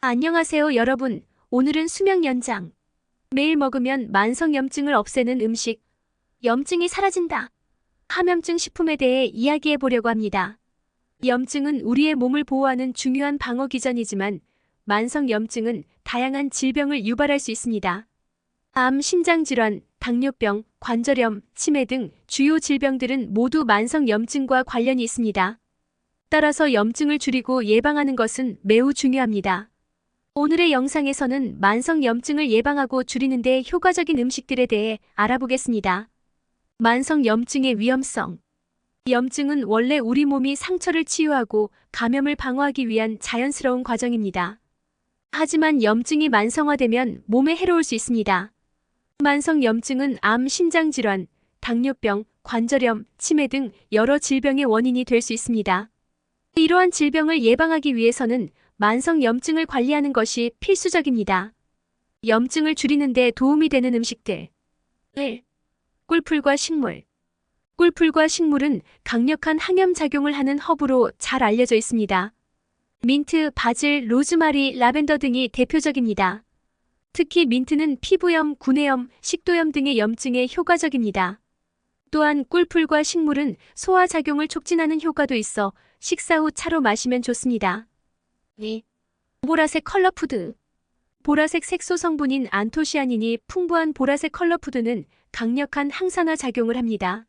안녕하세요, 여러분. 오늘은 수명 연장. 매일 먹으면 만성염증을 없애는 음식. 염증이 사라진다. 항염증 식품에 대해 이야기해 보려고 합니다. 염증은 우리의 몸을 보호하는 중요한 방어 기전이지만 만성염증은 다양한 질병을 유발할 수 있습니다. 암, 심장질환, 당뇨병, 관절염, 치매 등 주요 질병들은 모두 만성염증과 관련이 있습니다. 따라서 염증을 줄이고 예방하는 것은 매우 중요합니다. 오늘의 영상에서는 만성염증을 예방하고 줄이는 데 효과적인 음식들에 대해 알아보겠습니다. 만성염증의 위험성. 염증은 원래 우리 몸이 상처를 치유하고 감염을 방어하기 위한 자연스러운 과정입니다. 하지만 염증이 만성화되면 몸에 해로울 수 있습니다. 만성염증은 암, 심장질환, 당뇨병, 관절염, 치매 등 여러 질병의 원인이 될 수 있습니다. 이러한 질병을 예방하기 위해서는 만성염증을 관리하는 것이 필수적입니다. 염증을 줄이는 데 도움이 되는 음식들. 1. 꿀풀과 식물. 꿀풀과 식물은 강력한 항염작용을 하는 허브로 잘 알려져 있습니다. 민트, 바질, 로즈마리, 라벤더 등이 대표적입니다. 특히 민트는 피부염, 구내염, 식도염 등의 염증에 효과적입니다. 또한 꿀풀과 식물은 소화작용을 촉진하는 효과도 있어 식사 후 차로 마시면 좋습니다. 2. 보라색 컬러푸드. 보라색 색소 성분인 안토시아닌이 풍부한 보라색 컬러푸드는 강력한 항산화 작용을 합니다.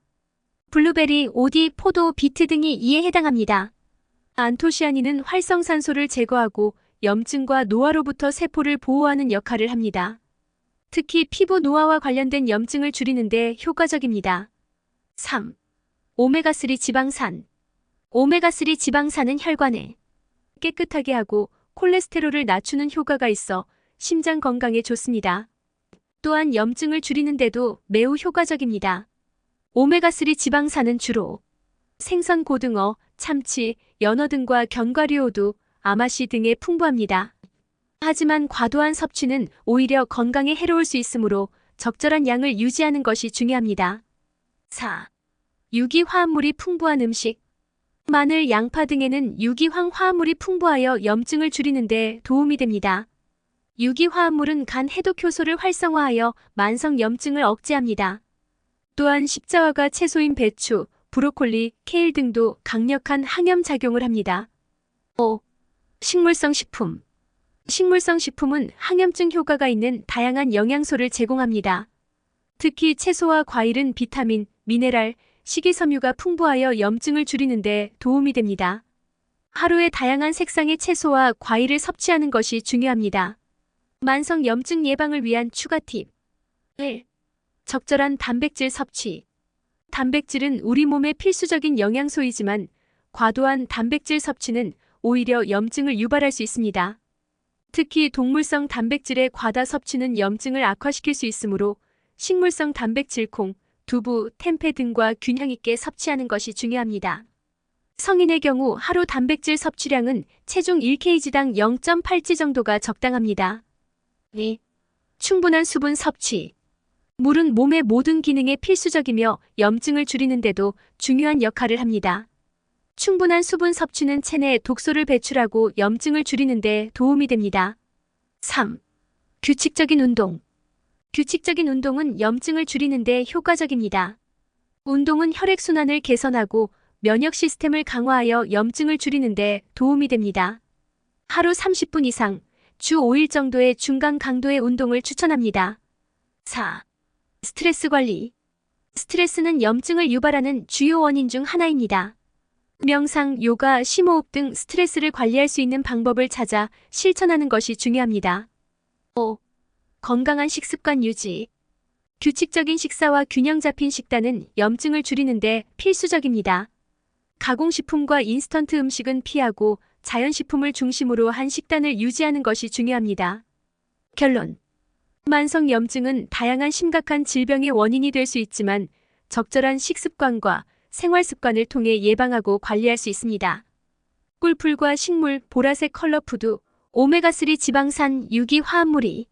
블루베리, 오디, 포도, 비트 등이 이에 해당합니다. 안토시아닌은 활성산소를 제거하고 염증과 노화로부터 세포를 보호하는 역할을 합니다. 특히 피부 노화와 관련된 염증을 줄이는 데 효과적입니다. 3. 오메가3 지방산. 오메가3 지방산은 혈관을 깨끗하게 하고 콜레스테롤을 낮추는 효과가 있어 심장 건강에 좋습니다. 또한 염증을 줄이는 데도 매우 효과적입니다. 오메가3 지방산은 주로 생선, 고등어, 참치, 연어 등과 견과류호두, 아마씨 등에 풍부합니다. 하지만 과도한 섭취는 오히려 건강에 해로울 수 있으므로 적절한 양을 유지하는 것이 중요합니다. 4. 유기화합물이 풍부한 음식. 마늘, 양파 등에는 유기황 화합물이 풍부하여 염증을 줄이는 데 도움이 됩니다. 유기화합물은 간 해독 효소를 활성화하여 만성염증을 억제합니다. 또한 십자화가 채소인 배추, 브로콜리, 케일 등도 강력한 항염작용을 합니다. 5. 식물성 식품. 식물성 식품은 항염증 효과가 있는 다양한 영양소를 제공합니다. 특히 채소와 과일은 비타민, 미네랄, 식이섬유가 풍부하여 염증을 줄이는 데 도움이 됩니다. 하루에 다양한 색상의 채소와 과일을 섭취하는 것이 중요합니다. 만성염증 예방을 위한 추가 팁. 1. 적절한 단백질 섭취. 단백질은 우리 몸의 필수적인 영양소이지만 과도한 단백질 섭취는 오히려 염증을 유발할 수 있습니다. 특히 동물성 단백질의 과다 섭취는 염증을 악화시킬 수 있으므로 식물성 단백질 콩, 두부, 템페 등과 균형 있게 섭취하는 것이 중요합니다. 성인의 경우 하루 단백질 섭취량은 체중 1kg당 0.8g 정도가 적당합니다. 2. 충분한 수분 섭취. 물은 몸의 모든 기능에 필수적이며 염증을 줄이는 데도 중요한 역할을 합니다. 충분한 수분 섭취는 체내에 독소를 배출하고 염증을 줄이는 데 도움이 됩니다. 3. 규칙적인 운동. 규칙적인 운동은 염증을 줄이는 데 효과적입니다. 운동은 혈액순환을 개선하고 면역 시스템을 강화하여 염증을 줄이는 데 도움이 됩니다. 하루 30분 이상, 주 5일 정도의 중간 강도의 운동을 추천합니다. 4. 스트레스 관리. 스트레스는 염증을 유발하는 주요 원인 중 하나입니다. 명상, 요가, 심호흡 등 스트레스를 관리할 수 있는 방법을 찾아 실천하는 것이 중요합니다. 5. 건강한 식습관 유지. 규칙적인 식사와 균형 잡힌 식단은 염증을 줄이는 데 필수적입니다. 가공식품과 인스턴트 음식은 피하고 자연식품을 중심으로 한 식단을 유지하는 것이 중요합니다. 결론. 만성염증은 다양한 심각한 질병의 원인이 될 수 있지만 적절한 식습관과 생활습관을 통해 예방하고 관리할 수 있습니다. 꿀풀과 식물, 보라색 컬러푸드, 오메가3 지방산, 유기화합물이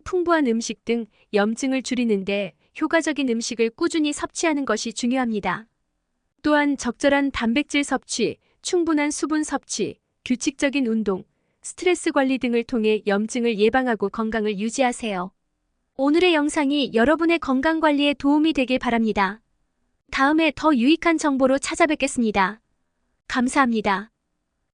풍부한 음식 등 염증을 줄이는 데 효과적인 음식을 꾸준히 섭취하는 것이 중요합니다. 또한 적절한 단백질 섭취, 충분한 수분 섭취, 규칙적인 운동, 스트레스 관리 등을 통해 염증을 예방하고 건강을 유지하세요. 오늘의 영상이 여러분의 건강 관리에 도움이 되길 바랍니다. 다음에 더 유익한 정보로 찾아뵙겠습니다. 감사합니다.